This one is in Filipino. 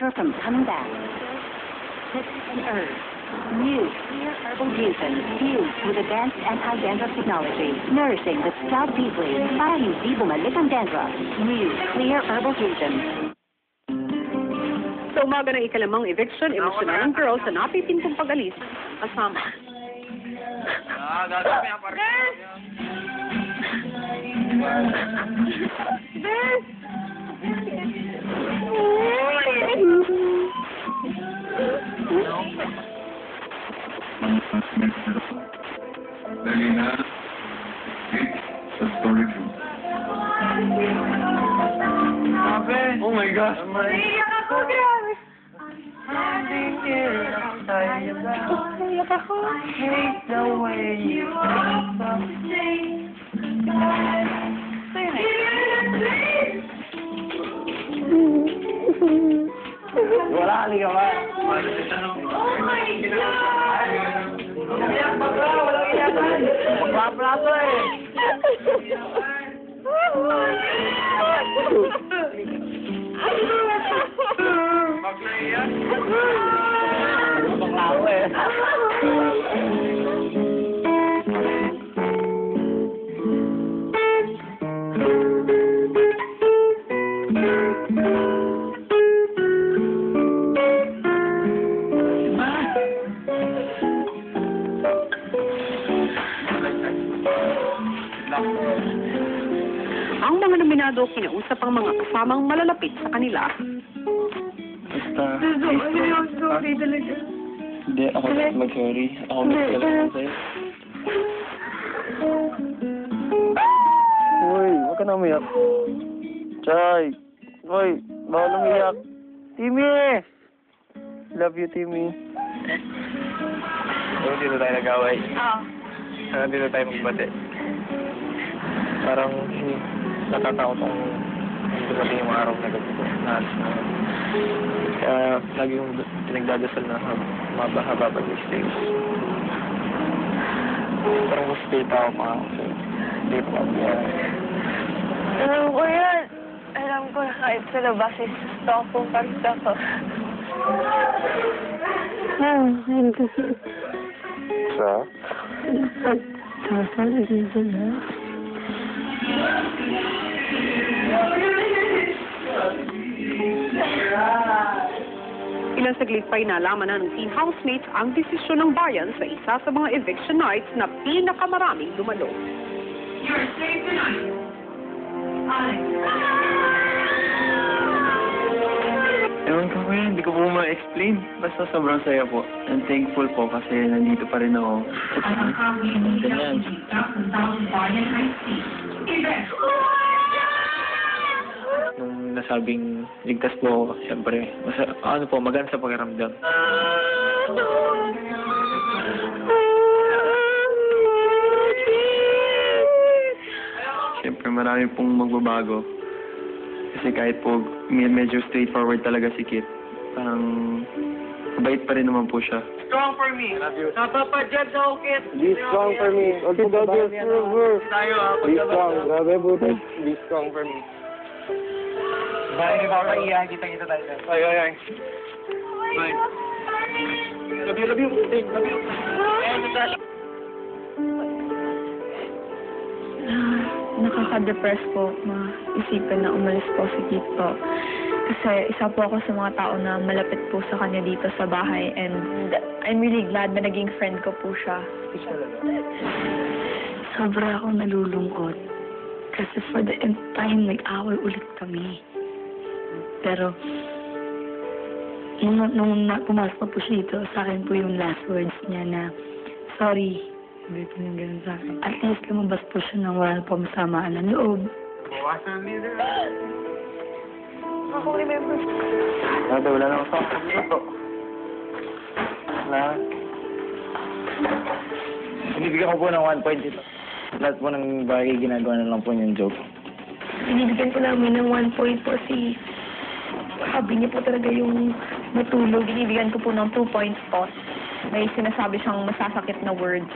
her from coming back. Tips and herbs. New clear herbal juicing fused with advanced anti-dandruff technology, nourishing the scalp deeply para hindi bumalik ang dandruff. New clear herbal juicing. Sa umaga ng ikalimang eviction, emosyonal ng girl sa napipintong pag-alis kasama. Bes! Dali na. Sa story room. Oh my gosh. Naiiyak ako, grabe. Naiiyak ako. Hate the way you wala ka liga ba? Oh my God! Umiyak pa ka, walang iyakan. Magpaplato eh. Mag-naiyak? Magpaplato eh. Ang mga nominado kinausap ang mga kasamang malalapit sa kanila. Basta. Sorry talaga. Hindi, ako mag-sorry. Ako mag-sorry sa'yo. Uy, huwag ka na umiyak. Chay! Uy, bawal umiyak. Timmy! Love you, Timmy. Dito tayo nag-away. Oo. Dito tayo magbate. Parang natatakot akong dumating yung araw na gabi ko. Kaya lagi yung pinagdadasal na mabahaba pag stay. Parang mas stay tao pa ako. So, hindi ko mabiyara. Alam ko yan. Alam ko na kahit sa labas is stop pa rin ako. Sa? Ilang saglit pa inalaman na ng teen housemates ang desisyon ng bayan sa isa sa mga eviction nights na pinakamaraming dumalo. You're safe tonight. Alex. Ewan ko kuya, hindi ko po ma-explain. Basta sobrang saya po. And thankful po kasi nandito pa rin ako. I am currently in need of Ganyan. $50,000 Bayan High Speed. Event. Nung nasabing ligtas po ako, siyempre, ano po, magaan sa pakiramdam. Siyempre, marami pong magbabago. Kasi kahit po medyo straightforward talaga si Kit, parang mabait pa rin naman po siya. Strong for me. Love you. Napapadyan sa ukit. Be strong for me. Okay, God bless forever. Tayo ha. Be strong. Grabe, buti. Be strong for me. Bye, baka iyahan kita tayo. Ay, ay, ay. Bye. Love you, love you. Hey, love you. Nakaka-depress po maisipan na umalis po si Kit po. Kasi isa po ako sa mga tao na malapit po sa kanya dito sa bahay and I'm really glad na naging friend ko po siya. Sobra akong nalulungkot. Kasi for the end time, nag-away ulit kami. Pero, nung pumasok pa po siya dito, sa akin po yung last words niya na, sorry, hindi po yung ganun sa akin. At least lumabas po siya nang wala po masamaan ng loob. Bawasan ang leader. Ako remember. Dati, wala na ako sa minuto. Wala. Binibigyan ko po ng 1 point ito. Lahat po ng bagay ginagawa na lang po yung joke. Binibigyan po namin ng 1 point po si sabi niya po talaga yung matulog. Binibigyan ko po ng 2 points po. May sinasabi siyang masasakit na words.